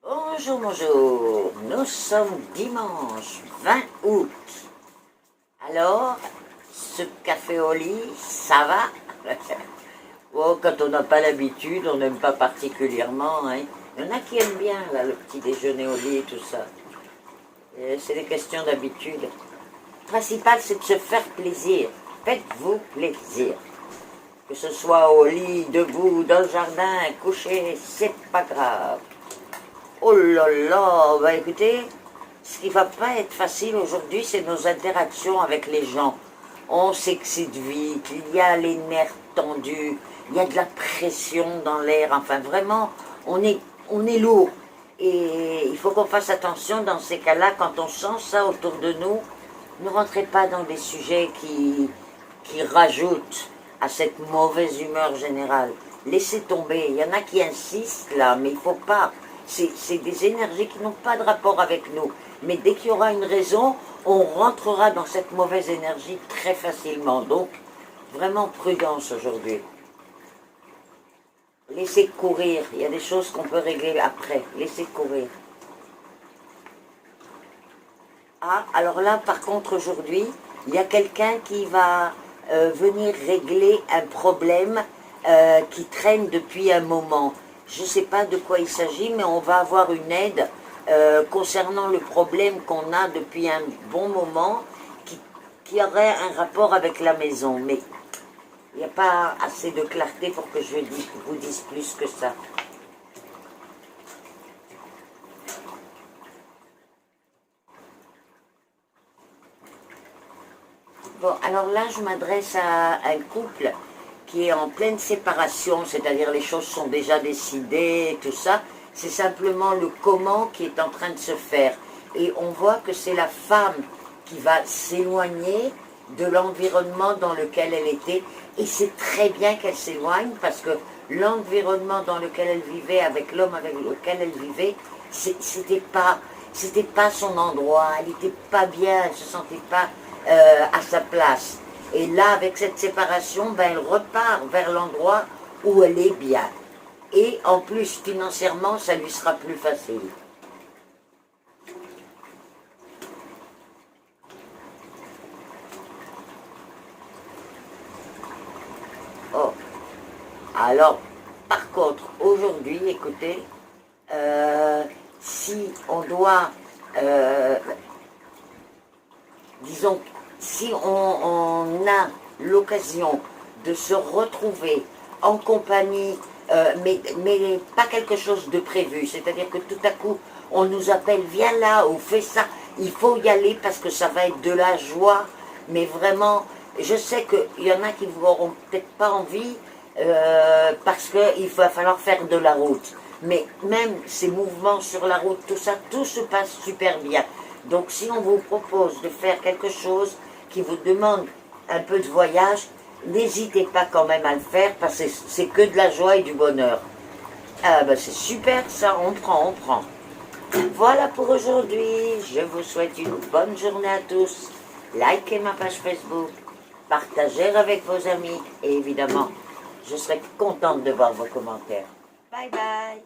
Bonjour, bonjour. Nous sommes dimanche 20 août. Alors, ce café au lit, ça va? Oh, quand on n'a pas l'habitude, on n'aime pas particulièrement. Hein. Il y en a qui aiment bien là, le petit déjeuner au lit et tout ça. C'est des questions d'habitude. Le principal, c'est de se faire plaisir. Faites-vous plaisir. Que ce soit au lit, debout, dans le jardin, couché, c'est pas grave. Oh là là, bah écoutez, ce qui va pas être facile aujourd'hui, c'est nos interactions avec les gens. On s'excite vite, il y a les nerfs tendus, il y a de la pression dans l'air, enfin vraiment, on est lourd. Et il faut qu'on fasse attention dans ces cas-là, quand on sent ça autour de nous, ne rentrez pas dans des sujets qui rajoutent à cette mauvaise humeur générale. Laissez tomber, il y en a qui insistent là, mais il ne faut pas. C'est des énergies qui n'ont pas de rapport avec nous. Mais dès qu'il y aura une raison, on rentrera dans cette mauvaise énergie très facilement. Donc, vraiment prudence aujourd'hui. Laissez courir. Il y a des choses qu'on peut régler après. Laissez courir. Ah, alors là, par contre, aujourd'hui, il y a quelqu'un qui va venir régler un problème qui traîne depuis un moment. Je ne sais pas de quoi il s'agit, mais on va avoir une aide concernant le problème qu'on a depuis un bon moment, qui aurait un rapport avec la maison. Mais il n'y a pas assez de clarté pour que je vous dise plus que ça. Bon, alors là, je m'adresse à un couple qui est en pleine séparation, c'est-à-dire les choses sont déjà décidées, tout ça. C'est simplement le comment qui est en train de se faire. Et on voit que c'est la femme qui va s'éloigner de l'environnement dans lequel elle était. Et c'est très bien qu'elle s'éloigne parce que l'environnement dans lequel elle vivait, avec l'homme avec lequel elle vivait, c'était pas son endroit. Elle n'était pas bien, elle ne se sentait pas à sa place. Et là, avec cette séparation, ben, elle repart vers l'endroit où elle est bien. Et en plus, financièrement, ça lui sera plus facile. Oh, alors, par contre, aujourd'hui, écoutez, si on doit, disons, si on a l'occasion de se retrouver en compagnie, mais pas quelque chose de prévu, c'est-à-dire que tout à coup, on nous appelle, viens là, ou fais ça, il faut y aller parce que ça va être de la joie, mais vraiment, je sais qu'il y en a qui n'auront peut-être pas envie, parce qu'il va falloir faire de la route. Mais même ces mouvements sur la route, tout ça, tout se passe super bien. Donc si on vous propose de faire quelque chose qui vous demande un peu de voyage, n'hésitez pas quand même à le faire parce que c'est que de la joie et du bonheur. Ah ben c'est super ça, on prend. Voilà pour aujourd'hui, je vous souhaite une bonne journée à tous. Likez ma page Facebook, partagez avec vos amis et évidemment, je serai contente de voir vos commentaires. Bye bye.